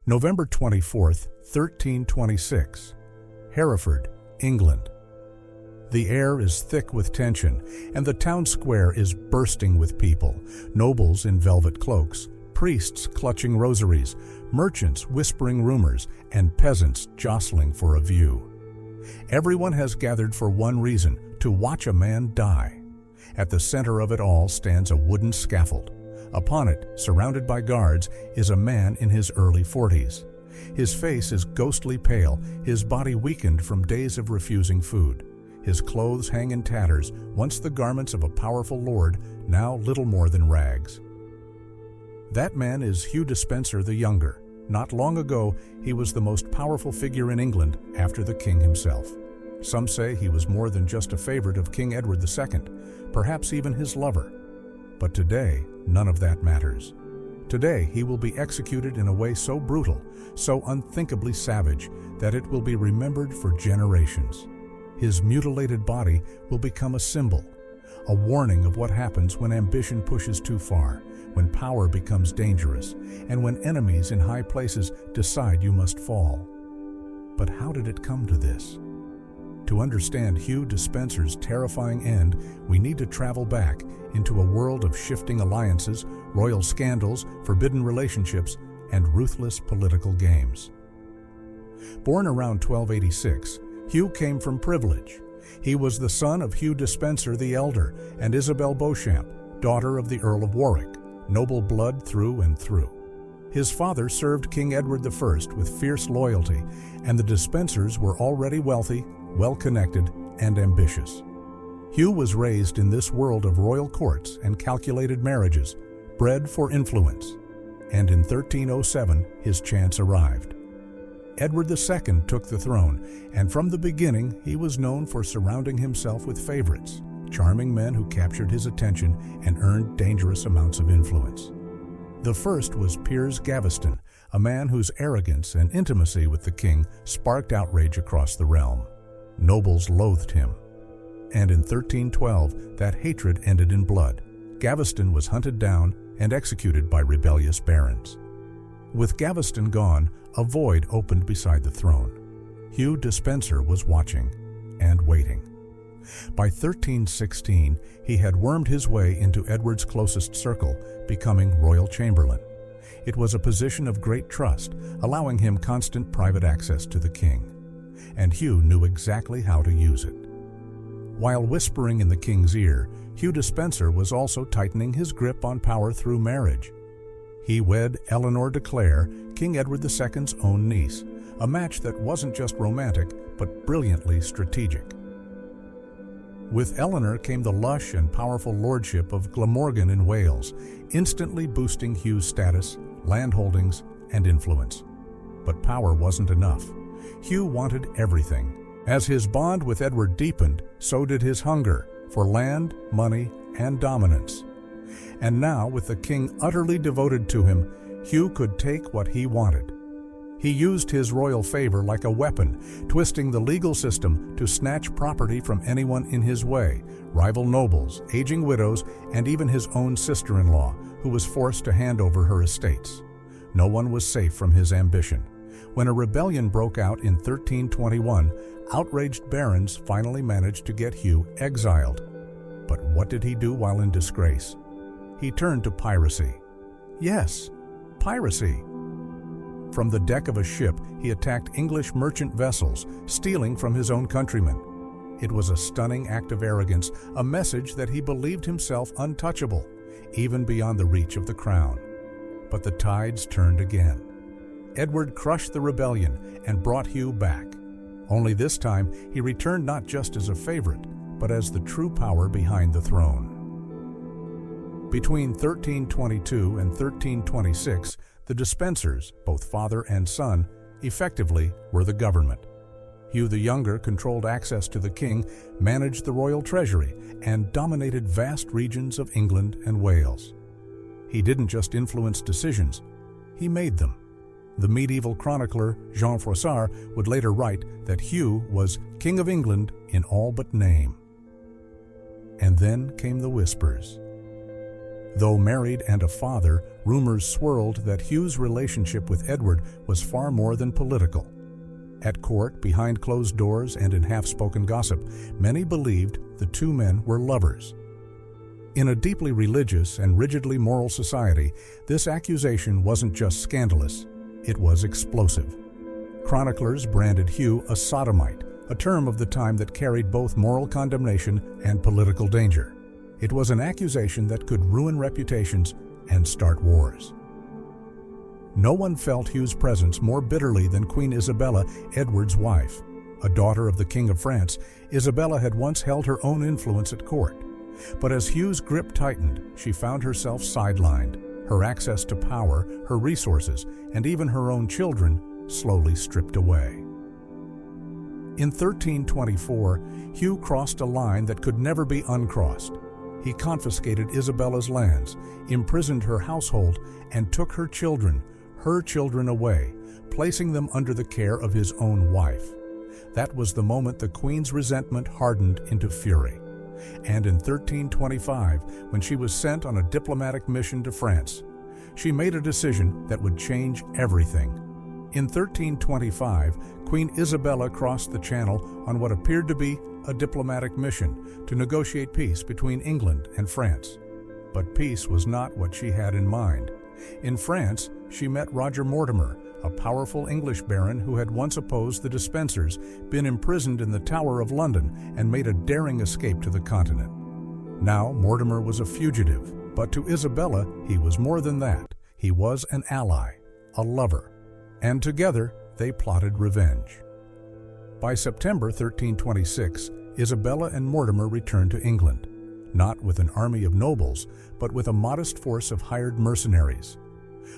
November 24th, 1326, Hereford, England. The air is thick with tension, and the town square is bursting with people, nobles in velvet cloaks, priests clutching rosaries, merchants whispering rumors, and peasants jostling for a view. Everyone has gathered for one reason: to watch a man die. At the center of it all stands a wooden scaffold. Upon it, surrounded by guards, is a man in his early 40s. His face is ghostly pale, his body weakened from days of refusing food. His clothes hang in tatters, once the garments of a powerful lord, now little more than rags. That man is Hugh Despenser the Younger. Not long ago, he was the most powerful figure in England after the king himself. Some say he was more than just a favorite of King Edward II, perhaps even his lover. But today, none of that matters. Today, he will be executed in a way so brutal, so unthinkably savage, that it will be remembered for generations. His mutilated body will become a symbol, a warning of what happens when ambition pushes too far, when power becomes dangerous, and when enemies in high places decide you must fall. But how did it come to this? To understand Hugh Despenser's terrifying end, we need to travel back into a world of shifting alliances, royal scandals, forbidden relationships, and ruthless political games. Born around 1286, Hugh came from privilege. He was the son of Hugh Despenser the Elder and Isabel Beauchamp, daughter of the Earl of Warwick, noble blood through and through. His father served King Edward I with fierce loyalty, and the Despensers were already wealthy, well-connected, and ambitious. Hugh was raised in this world of royal courts and calculated marriages, bred for influence, and in 1307 his chance arrived. Edward II took the throne, and from the beginning he was known for surrounding himself with favorites, charming men who captured his attention and earned dangerous amounts of influence. The first was Piers Gaveston, a man whose arrogance and intimacy with the king sparked outrage across the realm. Nobles loathed him, and in 1312 that hatred ended in blood. Gaveston was hunted down and executed by rebellious barons. With Gaveston gone, a void opened beside the throne. Hugh Despenser was watching and waiting. By 1316, he had wormed his way into Edward's closest circle, becoming royal chamberlain. It was a position of great trust, allowing him constant private access to the king. And Hugh knew exactly how to use it. While whispering in the king's ear, Hugh Despenser was also tightening his grip on power through marriage. He wed Eleanor de Clare, King Edward II's own niece, a match that wasn't just romantic, but brilliantly strategic. With Eleanor came the lush and powerful lordship of Glamorgan in Wales, instantly boosting Hugh's status, landholdings, and influence. But power wasn't enough. Hugh wanted everything. As his bond with Edward deepened, so did his hunger for land, money, and dominance. And now, with the king utterly devoted to him, Hugh could take what he wanted. He used his royal favor like a weapon, twisting the legal system to snatch property from anyone in his way, rival nobles, aging widows, and even his own sister-in-law, who was forced to hand over her estates. No one was safe from his ambition. When a rebellion broke out in 1321, outraged barons finally managed to get Hugh exiled. But what did he do while in disgrace? He turned to piracy. Yes, piracy. From the deck of a ship, he attacked English merchant vessels, stealing from his own countrymen. It was a stunning act of arrogance, a message that he believed himself untouchable, even beyond the reach of the crown. But the tides turned again. Edward crushed the rebellion and brought Hugh back. Only this time, he returned not just as a favorite, but as the true power behind the throne. Between 1322 and 1326, the Despensers, both father and son, effectively were the government. Hugh the Younger controlled access to the king, managed the royal treasury, and dominated vast regions of England and Wales. He didn't just influence decisions, he made them. The medieval chronicler Jean Froissart would later write that Hugh was King of England in all but name. And then came the whispers. Though married and a father, rumors swirled that Hugh's relationship with Edward was far more than political. At court, behind closed doors and in half-spoken gossip, many believed the two men were lovers. In a deeply religious and rigidly moral society, this accusation wasn't just scandalous, it was explosive. Chroniclers branded Hugh a sodomite, a term of the time that carried both moral condemnation and political danger. It was an accusation that could ruin reputations and start wars. No one felt Hugh's presence more bitterly than Queen Isabella, Edward's wife. A daughter of the King of France, Isabella had once held her own influence at court. But as Hugh's grip tightened, she found herself sidelined. Her access to power, her resources, and even her own children slowly stripped away. In 1324, Hugh crossed a line that could never be uncrossed. He confiscated Isabella's lands, imprisoned her household, and took her children away, placing them under the care of his own wife. That was the moment the Queen's resentment hardened into fury. And in 1325, when she was sent on a diplomatic mission to France, she made a decision that would change everything. In 1325, Queen Isabella crossed the Channel on what appeared to be a diplomatic mission to negotiate peace between England and France. But peace was not what she had in mind. In France, she met Roger Mortimer, a powerful English baron who had once opposed the Despensers, been imprisoned in the Tower of London, and made a daring escape to the continent. Now Mortimer was a fugitive, but to Isabella he was more than that. He was an ally, a lover, and together they plotted revenge. By September 1326, Isabella and Mortimer returned to England, not with an army of nobles, but with a modest force of hired mercenaries.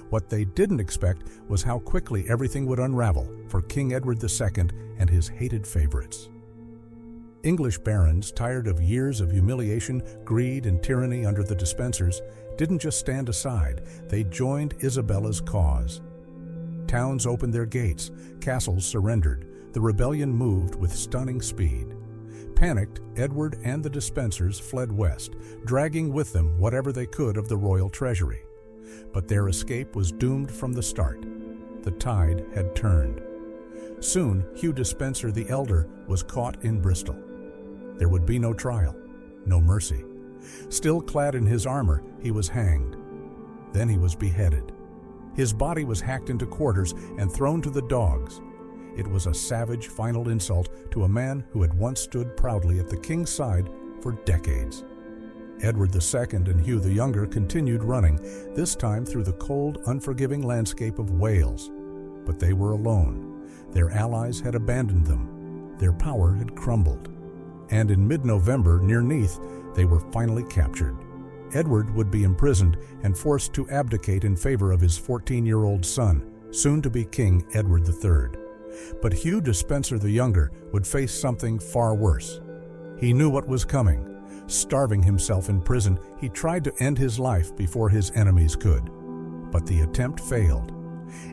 What they didn't expect was how quickly everything would unravel for King Edward II and his hated favorites. English barons, tired of years of humiliation, greed, and tyranny under the Despensers, didn't just stand aside, they joined Isabella's cause. Towns opened their gates, castles surrendered, the rebellion moved with stunning speed. Panicked, Edward and the Despensers fled west, dragging with them whatever they could of the royal treasury. But their escape was doomed from the start. The tide had turned. Soon, Hugh Despenser the Elder was caught in Bristol. There would be no trial, no mercy. Still clad in his armor, he was hanged. Then he was beheaded. His body was hacked into quarters and thrown to the dogs. It was a savage final insult to a man who had once stood proudly at the king's side for decades. Edward II and Hugh the Younger continued running, this time through the cold, unforgiving landscape of Wales. But they were alone. Their allies had abandoned them. Their power had crumbled. And in mid-November, near Neath, they were finally captured. Edward would be imprisoned and forced to abdicate in favor of his 14-year-old son, soon to be King Edward III. But Hugh Despenser the Younger would face something far worse. He knew what was coming. Starving himself in prison, he tried to end his life before his enemies could. But the attempt failed.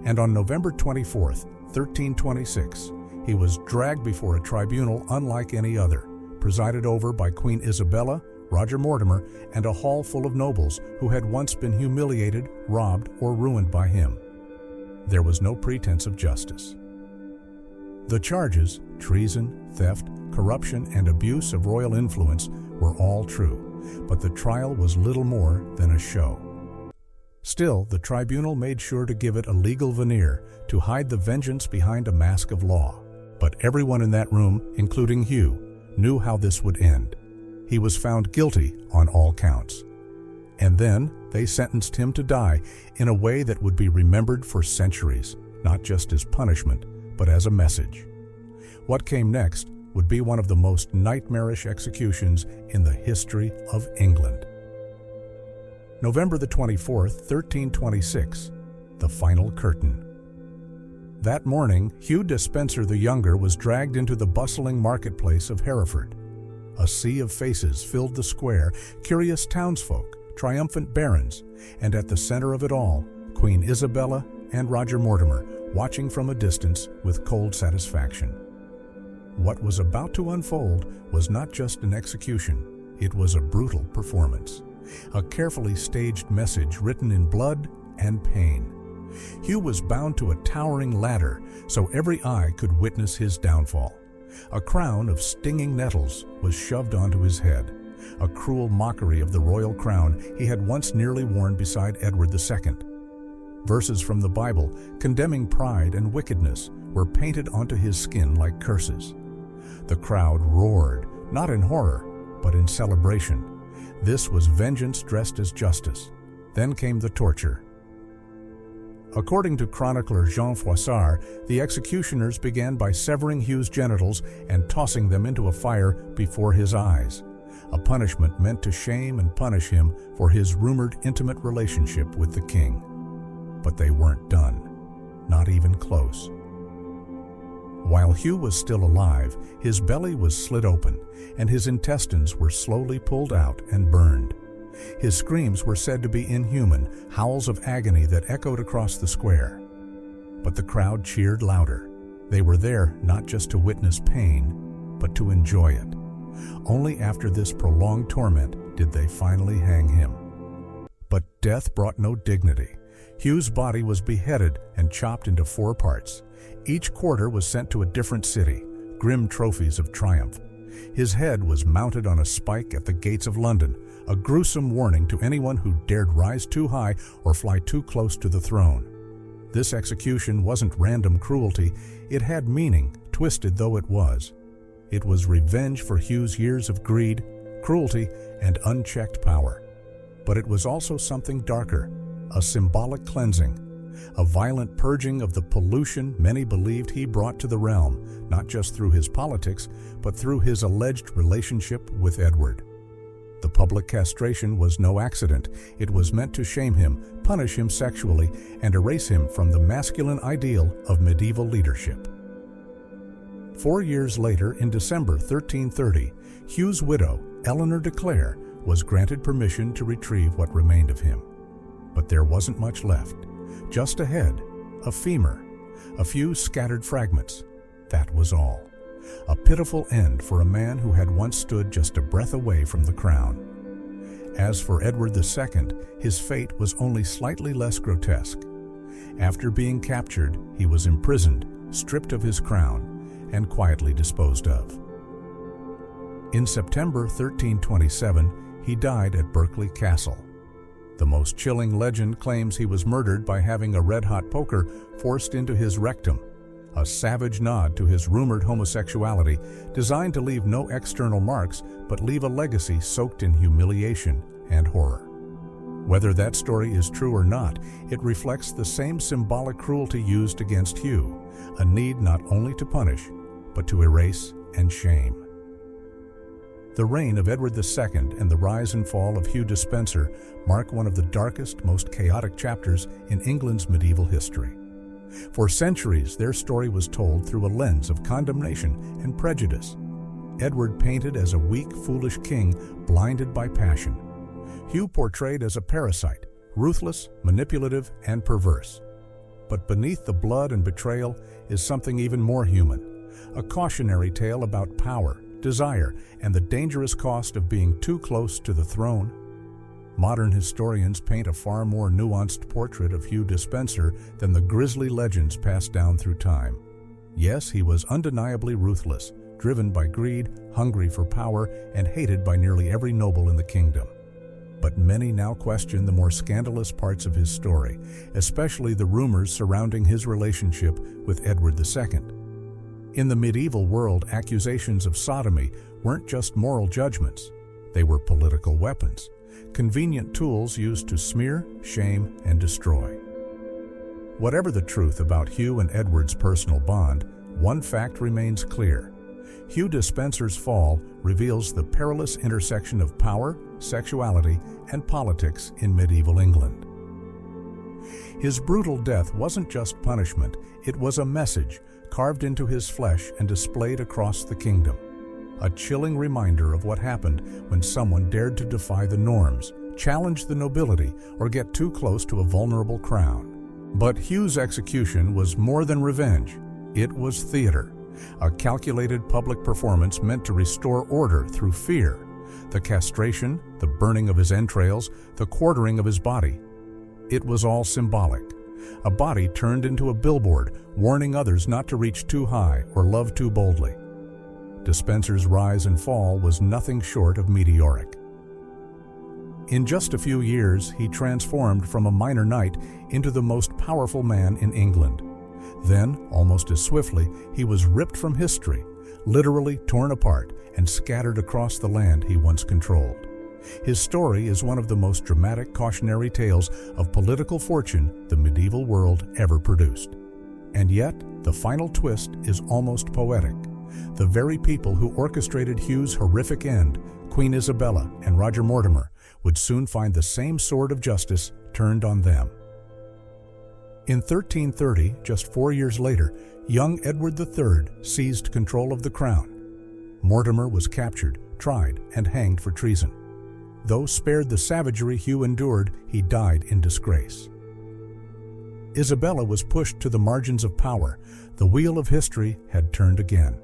And on November 24, 1326, he was dragged before a tribunal unlike any other, presided over by Queen Isabella, Roger Mortimer, and a hall full of nobles who had once been humiliated, robbed, or ruined by him. There was no pretense of justice. The charges, treason, theft, corruption, and abuse of royal influence, were all true, but the trial was little more than a show. Still, the tribunal made sure to give it a legal veneer to hide the vengeance behind a mask of law. But everyone in that room, including Hugh, knew how this would end. He was found guilty on all counts. And then they sentenced him to die in a way that would be remembered for centuries, not just as punishment, but as a message. What came next would be one of the most nightmarish executions in the history of England. November the 24th, 1326, the final curtain. That morning, Hugh Despenser the Younger was dragged into the bustling marketplace of Hereford. A sea of faces filled the square, curious townsfolk, triumphant barons, and at the center of it all, Queen Isabella and Roger Mortimer, watching from a distance with cold satisfaction. What was about to unfold was not just an execution, it was a brutal performance. a carefully staged message written in blood and pain. Hugh was bound to a towering ladder so every eye could witness his downfall. A crown of stinging nettles was shoved onto his head, a cruel mockery of the royal crown he had once nearly worn beside Edward II. Verses from the Bible condemning pride and wickedness were painted onto his skin like curses. The crowd roared, not in horror, but in celebration. This was vengeance dressed as justice. Then came the torture. According to chronicler Jean Froissart, the executioners began by severing Hugh's genitals and tossing them into a fire before his eyes, a punishment meant to shame and punish him for his rumored intimate relationship with the king. But they weren't done, not even close. While Hugh was still alive, his belly was slit open, and his intestines were slowly pulled out and burned. His screams were said to be inhuman, howls of agony that echoed across the square. But the crowd cheered louder. They were there not just to witness pain, but to enjoy it. Only after this prolonged torment did they finally hang him. But death brought no dignity. Hugh's body was beheaded and chopped into 4 parts. Each quarter was sent to a different city, grim trophies of triumph. His head was mounted on a spike at the gates of London, a gruesome warning to anyone who dared rise too high or fly too close to the throne. This execution wasn't random cruelty, it had meaning, twisted though it was. It was revenge for Hugh's years of greed, cruelty, and unchecked power. But it was also something darker, a symbolic cleansing, a violent purging of the pollution many believed he brought to the realm, not just through his politics, but through his alleged relationship with Edward. The public castration was no accident. It was meant to shame him, punish him sexually, and erase him from the masculine ideal of medieval leadership. 4 years later, in December 1330, Hugh's widow, Eleanor de Clare, was granted permission to retrieve what remained of him. But there wasn't much left. Just a head, a femur, a few scattered fragments. That was all. A pitiful end for a man who had once stood just a breath away from the crown. As for Edward II, his fate was only slightly less grotesque. After being captured, he was imprisoned, stripped of his crown, and quietly disposed of. In September 1327, he died at Berkeley Castle. The most chilling legend claims he was murdered by having a red-hot poker forced into his rectum, a savage nod to his rumored homosexuality, designed to leave no external marks but leave a legacy soaked in humiliation and horror. Whether that story is true or not, it reflects the same symbolic cruelty used against Hugh, a need not only to punish, but to erase and shame. The reign of Edward II and the rise and fall of Hugh Despenser mark one of the darkest, most chaotic chapters in England's medieval history. For centuries, their story was told through a lens of condemnation and prejudice. Edward painted as a weak, foolish king blinded by passion. Hugh portrayed as a parasite, ruthless, manipulative, and perverse. But beneath the blood and betrayal is something even more human, a cautionary tale about power, desire, and the dangerous cost of being too close to the throne. Modern historians paint a far more nuanced portrait of Hugh Despenser than the grisly legends passed down through time. Yes, he was undeniably ruthless, driven by greed, hungry for power, and hated by nearly every noble in the kingdom. But many now question the more scandalous parts of his story, especially the rumors surrounding his relationship with Edward II. In the medieval world, accusations of sodomy weren't just moral judgments. They were political weapons, convenient tools used to smear, shame, and destroy. Whatever the truth about Hugh and Edward's personal bond, one fact remains clear. Hugh Despenser's fall reveals the perilous intersection of power, sexuality, and politics in medieval England. His brutal death wasn't just punishment, it was a message carved into his flesh and displayed across the kingdom. A chilling reminder of what happened when someone dared to defy the norms, challenge the nobility, or get too close to a vulnerable crown. But Hugh's execution was more than revenge. It was theater, a calculated public performance meant to restore order through fear, The castration, the burning of his entrails, the quartering of his body. It was all symbolic. A body turned into a billboard, warning others not to reach too high or love too boldly. Despenser's rise and fall was nothing short of meteoric. In just a few years, he transformed from a minor knight into the most powerful man in England. Then, almost as swiftly, he was ripped from history, literally torn apart and scattered across the land he once controlled. His story is one of the most dramatic cautionary tales of political fortune the medieval world ever produced. And yet, the final twist is almost poetic. The very people who orchestrated Hugh's horrific end, Queen Isabella and Roger Mortimer, would soon find the same sword of justice turned on them. In 1330, just 4 years later, young Edward III seized control of the crown. Mortimer was captured, tried, and hanged for treason. Though spared the savagery Hugh endured, he died in disgrace. Isabella was pushed to the margins of power. The wheel of history had turned again.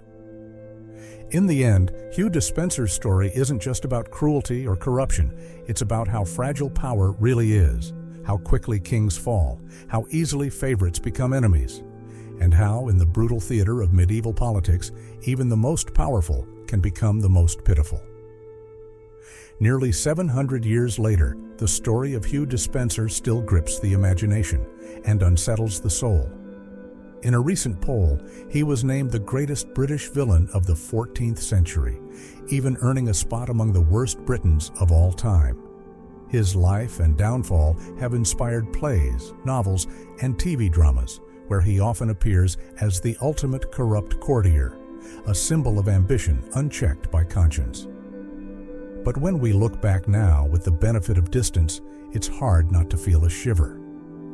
In the end, Hugh Despenser's story isn't just about cruelty or corruption. It's about how fragile power really is, how quickly kings fall, how easily favorites become enemies, and how, in the brutal theater of medieval politics, even the most powerful can become the most pitiful. Nearly 700 years later, the story of Hugh Despenser still grips the imagination and unsettles the soul. In a recent poll, he was named the greatest British villain of the 14th century, even earning a spot among the worst Britons of all time. His life and downfall have inspired plays, novels, and TV dramas, where he often appears as the ultimate corrupt courtier, a symbol of ambition unchecked by conscience. But when we look back now with the benefit of distance, it's hard not to feel a shiver.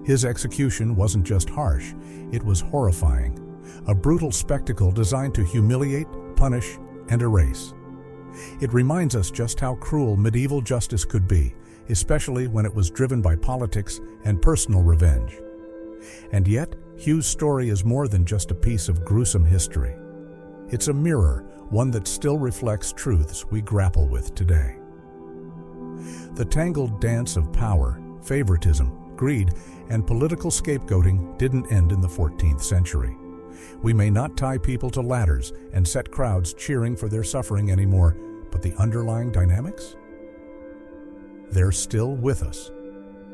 His execution wasn't just harsh, it was horrifying, a brutal spectacle designed to humiliate, punish, and erase. It reminds us just how cruel medieval justice could be, especially when it was driven by politics and personal revenge. And yet, Hugh's story is more than just a piece of gruesome history. It's a mirror, one that still reflects truths we grapple with today. The tangled dance of power, favoritism, greed, and political scapegoating didn't end in the 14th century. We may not tie people to ladders and set crowds cheering for their suffering anymore, but the underlying dynamics? They're still with us.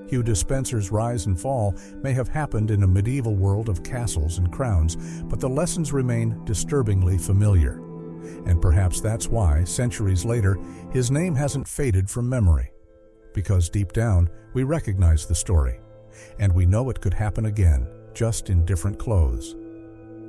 Hugh Despenser's rise and fall may have happened in a medieval world of castles and crowns, but the lessons remain disturbingly familiar. And perhaps that's why, centuries later, his name hasn't faded from memory. Because deep down, we recognize the story, and we know it could happen again, just in different clothes.